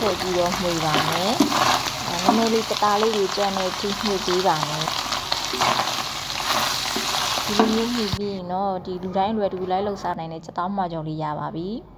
ည့်ပြီးတော့မှွေပါမယ်နည်းနည်းလေးတသားလေးတွေကြမ်းနေထိမှွေပေးပါမယ်ဒီလိုမျိုးမှွေပြီးရင်တော့ဒီလူတိုင်းလွယ်တူလိုက်လှုပ်ရှားနိုင်တဲ့ချက်သားမှွားကြော်လေးရပါပြီ။